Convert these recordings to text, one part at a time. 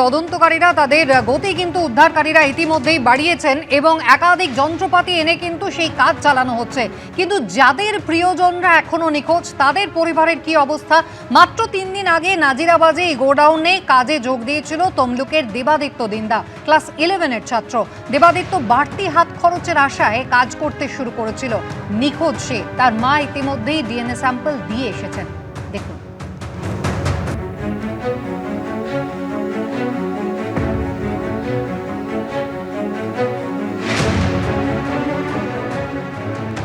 তদন্তকারীরা তাদের গতি কিন্তু উদ্ধারকারীরা ইতিমধ্যেই বাড়িয়েছেন এবং একাধিক যন্ত্রপাতি এনে কিন্তু সেই কাজ চালানো হচ্ছে। কিন্তু যাদের প্রিয়জনরা এখনো নিখোঁজ তাদের পরিবারের কি অবস্থা? মাত্র 3 দিন আগে নাজিরাবাজে গোডাউনে কাজে যোগ দিয়েছিল তমলুকের দেবাদিত্য দিন্দা, ক্লাস 11-এর ছাত্র। দেবাদিত্য বাড়তি হাত খরচের আশায় কাজ করতে শুরু করেছিল। নিখোঁজ সে, তার মা ইতিমধ্যেই ডিএনএ স্যাম্পল দিয়ে এসেছেন। দেখুন।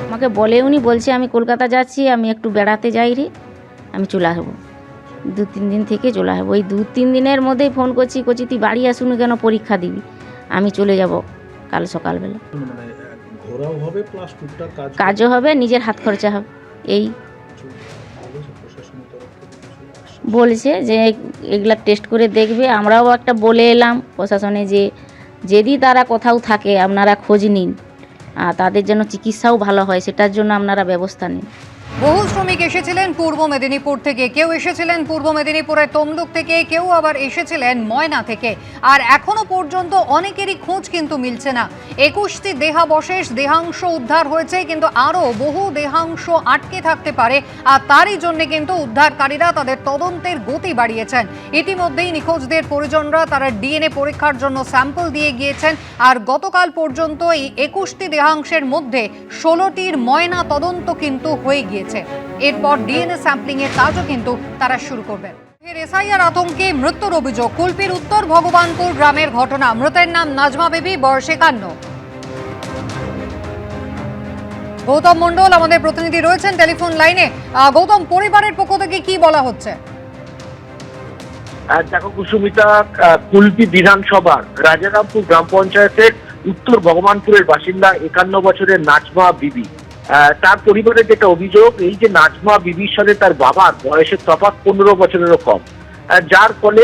আমাকে বলে উনি বলছে আমি কলকাতা যাচ্ছি, আমি একটু বেড়াতে যাই রে, আমি চলে আসবো 2-3 দিন থেকে চলে আসবো। ওই 2-3 দিনের মধ্যেই ফোন করছি তুই বাড়ি আসুন কেন, পরীক্ষা দিবি, আমি চলে যাব কাল সকালবেলা। কাজও হবে, নিজের হাত খরচা হবে। এই বলছে যে এগুলা টেস্ট করে দেখবে। আমরাও একটা বলে এলাম প্রশাসনে যে যদি তারা কোথাও থাকে আপনারা খোঁজ নিন, আর তাদের যেন চিকিৎসাও ভালো হয় সেটার জন্য আপনারা ব্যবস্থা নিন। বহু শ্রমিক এসেছিলেন পূর্ব মেদিনীপুর থেকে, কেউ এসেছিলেন পূর্ব মেদিনীপুরের তমলুক থেকে, কেউ আবার এসেছিলেন ময়না থেকে। আর এখনো পর্যন্ত অনেকেরই খোঁজ কিন্তু মিলছে না। 21টি দেহাবশেষ, দেহাংশ উদ্ধার হয়েছে, কিন্তু আরও বহু দেহাংশ আটকে থাকতে পারে। আর তারই জন্য কিন্তু উদ্ধারকারীরা তাদের তদন্তের গতি বাড়িয়েছেন। ইতিমধ্যেই নিখোঁজদের পরিজনরা তারা ডিএনএ পরীক্ষার জন্য স্যাম্পল দিয়ে গিয়েছেন। আর গতকাল পর্যন্ত এই 21টি দেহাংশের মধ্যে 16টির ময়না তদন্ত কিন্তু হয়ে গিয়েছে। এরপর ডিএনএ স্যাম্পলিং এর কাজও কিন্তু তারা শুরু করবেন। এসআইআর আতঙ্কে মৃত্যুর অভিযোগ। কুলপির উত্তর ভগবানপুর গ্রামের ঘটনা। মৃতের নাম নাজমা বিবি, বয়স 51। গৌতম মণ্ডল আমাদের প্রতিনিধি রয়েছেন টেলিফোন লাইনে। গৌতম, পরিবারের পক্ষ থেকে কি বলা হচ্ছে? দেখো কুসুমিতা, কুলপি বিধানসভার রাজারামপুর গ্রাম পঞ্চায়েতের উত্তর ভগবানপুরের বাসিন্দা 51 বছরের নাজমা বিবি, তার পরিবারের যেটা অভিযোগ, এই যে নাজমা বিবির সাথে তার বাবার বয়সের তফাৎ 15 বছরেরও কম, যার ফলে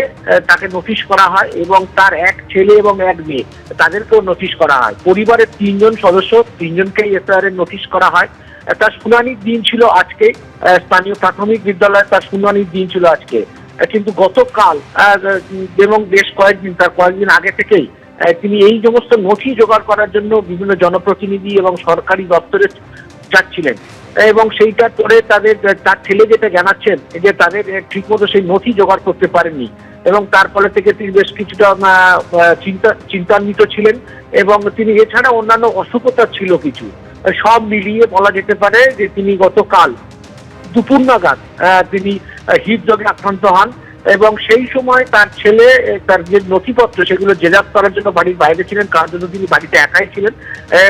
তাকে নোটিশ করা হয় এবং তার এক ছেলে এবং এক মেয়ে তাদেরকেও নোটিশ করা হয়। পরিবারের 3 জন সদস্য, 3 জনকেই এফআইআর এর নোটিশ করা হয়। তার শুনানির দিন ছিল আজকে, স্থানীয় প্রাথমিক বিদ্যালয়ে তার শুনানির দিন ছিল আজকে। কিন্তু গতকাল এবং বেশ কয়েকদিন আগে থেকেই তিনি এই সমস্ত নথি জোগাড় করার জন্য বিভিন্ন জনপ্রতিনিধি এবং সরকারি দপ্তরে যাচ্ছিলেন এবং সেইটার পরে তার ছেলে যেটা জানাচ্ছেন যে তাদের ঠিকমতো সেই নথি জোগাড় করতে পারেননি এবং তার ফলে থেকে তিনি বেশ কিছুটা চিন্তান্বিত ছিলেন এবং তিনি এছাড়া অন্যান্য অসুখতা ছিল কিছু। সব মিলিয়ে বলা যেতে পারে যে তিনি গতকাল দুপুর নাগাদ তিনি হৃদরোগে আক্রান্ত হন এবং সেই সময় তার ছেলে তার যে নথিপত্র সেগুলো জেরাপ করার জন্য বাড়ির বাইরে ছিলেন, কার জন্য তিনি বাড়িতে একাই ছিলেন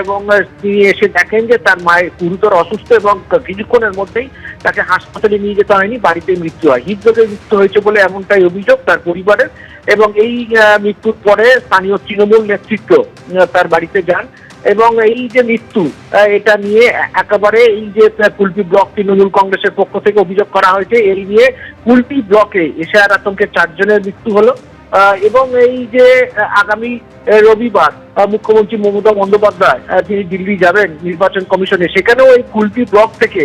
এবং তিনি এসে দেখেন যে তার মায়ের গুরুতর অসুস্থ এবং কিছুক্ষণের মধ্যেই তাকে হাসপাতালে নিয়ে যেতে হয়নি, বাড়িতে মৃত্যু হয়। হৃদরোগে মৃত্যু হয়েছে বলে এমনটাই অভিযোগ তার পরিবারের এবং এই মৃত্যুর পরে স্থানীয় তৃণমূল নেতৃত্ব তার বাড়িতে যান এবং এই যে মৃত্যু এটা নিয়ে একেবারে এই যে কুলপি ব্লক তৃণমূল কংগ্রেসের পক্ষ থেকে অভিযোগ করা হয়েছে। এই নিয়ে কুলপি ব্লকে এশিয়ার আতঙ্কে 4 জনের মৃত্যু হলো এবং এই যে আগামী রবিবার মুখ্যমন্ত্রী মমতা বন্দ্যোপাধ্যায় তিনি দিল্লি যাবেন নির্বাচন কমিশনে, সেখানেও এই কুলপি ব্লক থেকে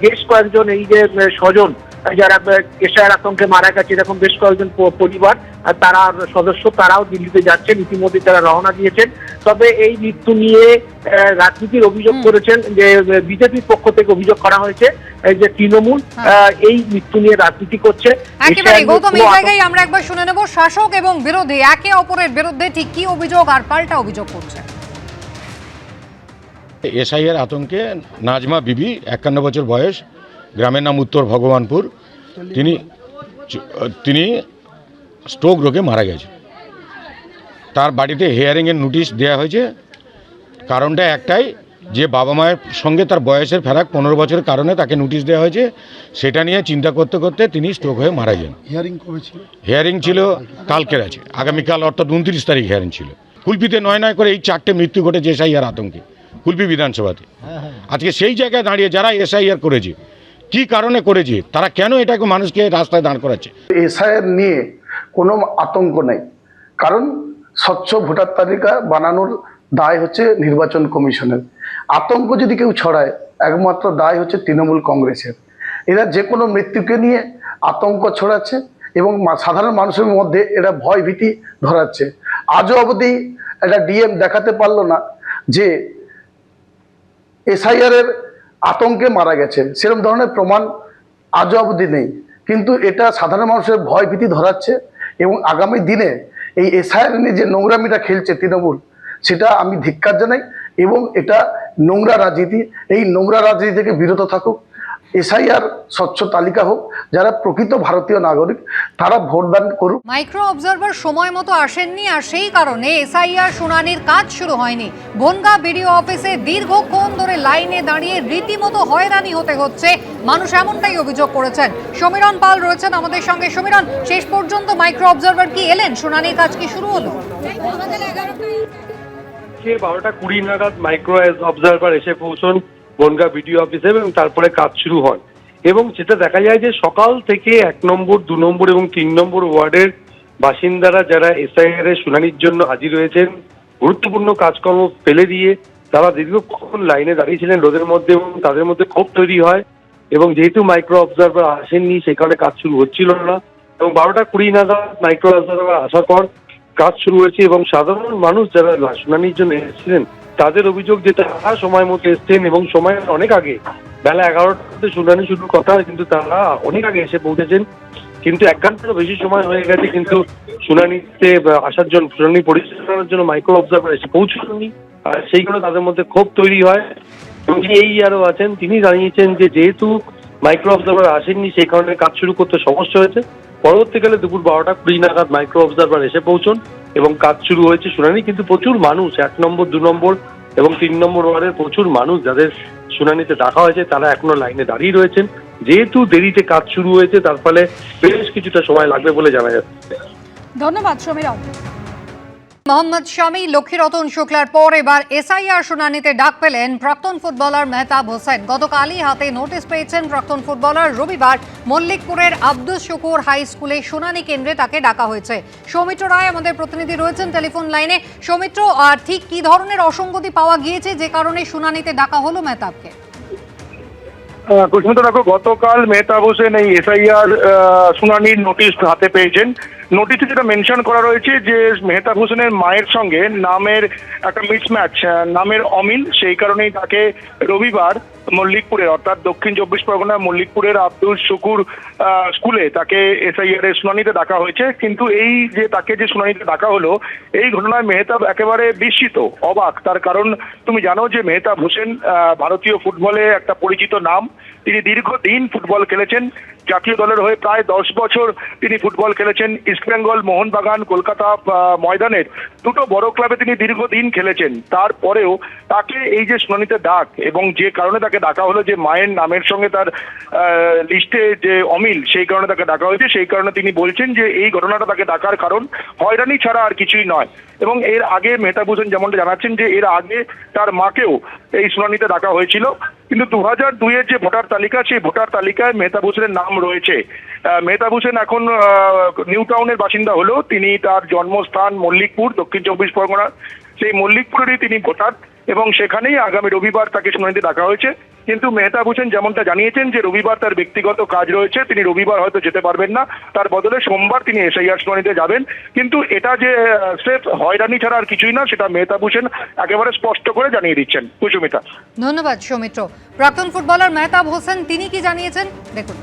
বেশ কয়েকজন এই যে স্বজন যারা এশিয়ার আতঙ্কে মারা গেছে এরকম বেশ কয়েকজন পরিবার তারা সদস্য তারাও দিল্লিতে যাচ্ছেন, ইতিমধ্যে তারা রওনা দিয়েছেন। তবে এই মৃত্যু নিয়ে রাজনীতির অভিযোগ করেছেন যে বিজেপির পক্ষ থেকে অভিযোগ করা হয়েছে যে তৃণমূল এই মৃত্যু নিয়ে রাজনীতি করছে। একেবারে গৌতম, এই জায়গায় আমরা একবার শুনে নেব শাসক এবং বিরোধী একে অপরের বিরুদ্ধে ঠিক কি অভিযোগ আর পাল্টা অভিযোগ করছে। এসআইআর আতঙ্কে নাজমা বিবি 51 বছর বয়স, গ্রামের নাম উত্তর ভগবানপুর, তিনি স্ট্রোক রোগে মারা গেছে। তার বাড়িতে হিয়ারিংয়ের নোটিশ দেওয়া হয়েছে। কারণটা একটাই যে বাবা মায়ের সঙ্গে তার বয়সের ফারাক 15 বছরের কারণে তাকে নোটিশ দেওয়া হয়েছে। সেটা নিয়ে চিন্তা করতে করতে তিনি স্ট্রোক হয়ে মারা যান। হিয়ারিং ছিল কালকের আছে, আগামীকাল অর্থাৎ 29 তারিখ হিয়ারিং ছিল। কুলপিতে নয় করে এই 4টে মৃত্যু ঘটেছে এসআইআর আতঙ্কে কুলপি বিধানসভাতে। আজকে সেই জায়গায় দাঁড়িয়ে যারা এসআইআর করেছে, কি কারণে করেছে, তারা কেন এটাকে মানুষকে রাস্তায় দাঁড় করাচ্ছে? এসআইআর নিয়ে কোনো আতঙ্ক নেই, কারণ স্বচ্ছ ভোটার তালিকা বানানোর দায় হচ্ছে নির্বাচন কমিশনের। আতঙ্ক যদি কেউ ছড়ায় একমাত্র দায় হচ্ছে তৃণমূল কংগ্রেসের। এরা যে কোনো মৃত্যুকে নিয়ে আতঙ্ক ছড়াচ্ছে এবং সাধারণ মানুষের মধ্যে এটা ভয় ভীতি ধরাচ্ছে। আজও অবধি একটা ডিএম দেখাতে পারলো না যে এসআইআর এর আতঙ্কে মারা গেছে, সেরকম ধরনের প্রমাণ আজও অবধি নেই। কিন্তু এটা সাধারণ মানুষের ভয় ভীতি ধরাচ্ছে এবং আগামী দিনে এই এসআইআর নিয়ে যে নোংরামিটা খেলছে তৃণমূল, সেটা আমি ধিক্কার জানাই এবং এটা নোংরা রাজনীতি। এই নোংরা রাজনীতি থেকে বিরত থাকুক। এসআইআর স্বচ্ছ তালিকা হোক, যারা প্রকৃত ভারতীয় নাগরিক তারা ভোটদান করুক। মাইক্রো অবজারভার সময় মতো আসেননি, আর সেই কারণে এসআইআর শুনানির কাজ শুরু হয়নি। বনগাঁ বিডিও অফিসে দীর্ঘক্ষণ ধরে লাইনে দাঁড়িয়ে রীতিমতো হয়রানি হতে হচ্ছে মানুষ, এমনটাই অভিযোগ করেছেন। সমীরণ পাল রয়েছেন আমাদের সঙ্গে। সমীরণ, শেষ পর্যন্ত মাইক্রো অবজারভার কি এলেন? শুনানির কাজ কি শুরু হলো? 12:20 নাগাদ মাইক্রো অবজারভার এসে পৌঁছন বনগাঁ বিডিও অফিসে এবং তারপরে কাজ শুরু হয়। এবং যেটা দেখা যায় যে সকাল থেকে 1 নম্বর, 2 নম্বর এবং 3 নম্বর ওয়ার্ডের বাসিন্দারা যারা এসআইআর এর শুনানির জন্য হাজির হয়েছেন, গুরুত্বপূর্ণ কাজকর্ম ফেলে দিয়ে তারা দীর্ঘক্ষণ লাইনে দাঁড়িয়েছিলেন রোদের মধ্যে এবং তাদের মধ্যে ক্ষোভ তৈরি হয়। এবং যেহেতু মাইক্রো অবজারভার আসেননি, সেই কারণে কাজ শুরু হচ্ছিল না। এবং 12:20 নাগাদ মাইক্রো অবজারভার আসার পর কাজ শুরু হয়েছে এবং সাধারণ মানুষ যারা শুনানির জন্য এসেছিলেন তাদের অভিযোগ যে তারা সময় মতো এসছেন এবং সময়ের অনেক আগে, বেলা 11টাতে শুনানি শুরুর কথা, কিন্তু তারা অনেক আগে এসে পৌঁছেছেন। কিন্তু 1 ঘন্টারও বেশি সময় হয়ে গেছে, কিন্তু শুনানিতে আসার জন্য, শুনানি পরিচালনার জন্য মাইক্রো অবজারভার এসে পৌঁছাননি। আর সেই কারণে তাদের মধ্যে ক্ষোভ তৈরি হয়। এবং যিনি এই আরও আছেন তিনি জানিয়েছেন যে যেহেতু মাইক্রো অবজারভার আসেননি, সেই কারণে কাজ শুরু করতে সমস্যা হয়েছে। পরবর্তীকালে দুপুর 12:20 নাগাদ মাইক্রো অবজারভার এসে পৌঁছন এবং কাজ শুরু হয়েছে শুনানি। কিন্তু প্রচুর মানুষ 1 নম্বর, 2 নম্বর এবং 3 নম্বর ওয়ার্ডের প্রচুর মানুষ যাদের শুনানিতে ডাকা হয়েছে তারা এখনো লাইনে দাঁড়িয়ে রয়েছেন। যেহেতু দেরিতে কাজ শুরু হয়েছে, তার ফলে বেশ কিছুটা সময় লাগবে বলে জানা যাচ্ছে। ধন্যবাদ সমীরণ। মোহাম্মদ শামী, লক্ষ্মীরতন শুক্লার পর এবার এসআইআর শুনানিতে ডাক পেলেন প্রাক্তন ফুটবলার মেহতাব হোসেন। গতকালই হাতে নোটিশ পেয়েছেন প্রাক্তন ফুটবলার। রবিবার মল্লিকপুরের আব্দুস শুকুর হাই স্কুলে শুনানি কেন্দ্রে তাকে ডাকা হয়েছে। সৌমিত্র রায় আমাদের প্রতিনিধি রয়েছেন টেলিফোন লাইনে। সৌমিত্র, ঠিক কি ধরনের অসঙ্গতি পাওয়া গিয়েছে যে কারণে শুনানিতে ডাকা হলো মেহতাবকে? কুসুমিতা দেখো, গতকাল মেহতাব হোসেন এই এসআইআর শুনানির নোটিশ হাতে পেয়েছেন। নোটিশে যেটা মেনশন করা রয়েছে যে মেহতাব হোসেনের মায়ের সঙ্গে নামের একটা মিসম্যাচ, নামের অমিল, সেই কারণেই তাকে রবিবার মল্লিকপুরের, অর্থাৎ দক্ষিণ 24 পরগনার মল্লিকপুরের আব্দুস শুকুর স্কুলে তাকে এসআইআর এর শুনানিতে ডাকা হয়েছে। কিন্তু এই যে তাকে যে শুনানিতে ডাকা হলো, এই ঘটনায় মেহতাব একেবারে বিস্মিত, অবাক। তার কারণ তুমি জানো যে মেহতাব হোসেন ভারতীয় ফুটবলে একটা পরিচিত নাম। তিনি দীর্ঘদিন ফুটবল খেলেছেন, জাতীয় দলের হয়ে প্রায় 10 বছর তিনি ফুটবল খেলেছেন। ইস্টবেঙ্গল, মোহনবাগান, কলকাতা ময়দানের দুটো বড় ক্লাবে তিনি দীর্ঘদিন খেলেছেন। তারপরেও তাকে এই যে শুনানিতে ডাক এবং যে কারণে তাকে ডাকা হলো, যে মায়ের নামের সঙ্গে তার লিস্টে যে অমিল, সেই কারণে তাকে ডাকা হয়েছে। সেই কারণে তিনি বলছেন যে এই ঘটনাটা তাকে ডাকার কারণ হয়রানি ছাড়া আর কিছুই নয়। এবং এর আগে মেহতাব হোসেন যেমনটা জানাচ্ছেন যে এর আগে তার মাকেও এই শুনানিতে ডাকা হয়েছিল। কিন্তু 2002-এর যে ভোটার তালিকা, সেই ভোটার তালিকায় মেহতাব হোসেনের নাম রয়েছে। মেহতাব হোসেন এখন নিউ টাউনের বাসিন্দা হলেও তিনি তার জন্মস্থান মল্লিকপুর, দক্ষিণ 24 পরগনা, সেই মল্লিকপুরেরই তিনি ভোটার এবং সেখানেই আগামী রবিবার তাকে শুনানিতে ডাকা হয়েছে। কিন্তু মেহতাব হোসেন যেমনটা জানিয়েছেন যে রবিবার তার ব্যক্তিগত কাজ রয়েছে, তিনি রবিবার হয়তো যেতে পারবেন না, তার বদলে সোমবার তিনি এসআইআর শুনানিতে যাবেন। কিন্তু এটা যে স্রেফ হয়রানি ছাড়া আর কিছুই না, সেটা মেহতাব হোসেন একেবারে স্পষ্ট করে জানিয়ে দিচ্ছেন। কুসুমিতা। ধন্যবাদ সৌমিত্র। প্রাক্তন ফুটবলার মেহতাব হোসেন তিনি কি জানিয়েছেন দেখুন।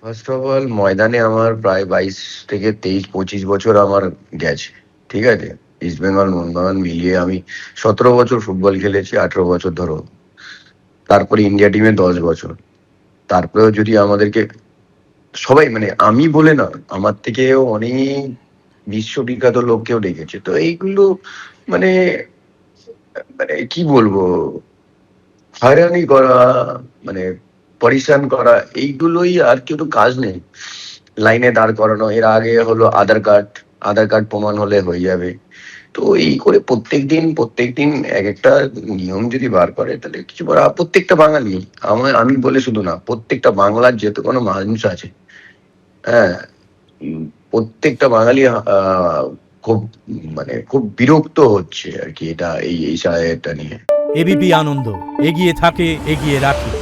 ফার্স্ট অফ অল, ময়দানে আমার প্রায় 22 থেকে 23-25 বছর আমার গেছে, ঠিক আছে। ইস্ট বেঙ্গল, মোহনবাগান মিলিয়ে আমি 17 বছর ফুটবল খেলেছি, 18 বছর ধরো। তারপরে ইন্ডিয়া টিমে 10 বছর। তারপরেও যদি আমাদেরকে সবাই, মানে আমি বলে না, আমার থেকেও অনেক বিশ্ববিখ্যাত লোককেও ডেকেছে। তো এইগুলো মানে মানে কি বলবো, হয়রানি করা, মানে পরিশ্রম করা, এইগুলোই আর কিছু কাজ নেই। লাইনে দাঁড় করানো, এর আগে হলো আধার কার্ড প্রমাণ হলে হয়ে যাবে। তো এই করে প্রত্যেকদিন এক একটা নিয়ম যদি বার করে, তাহলে কিছু বলা। প্রত্যেকটা বাঙালি, আমি বলে শুধু না, প্রত্যেকটা বাংলার যেহেতু কোনো মানুষ আছে, হ্যাঁ, প্রত্যেকটা বাঙালি খুব মানে খুব বিরক্ত হচ্ছে আর কি এটা এই সারাটা নিয়ে। এবিপি আনন্দ, এগিয়ে থাকে, এগিয়ে রাখে।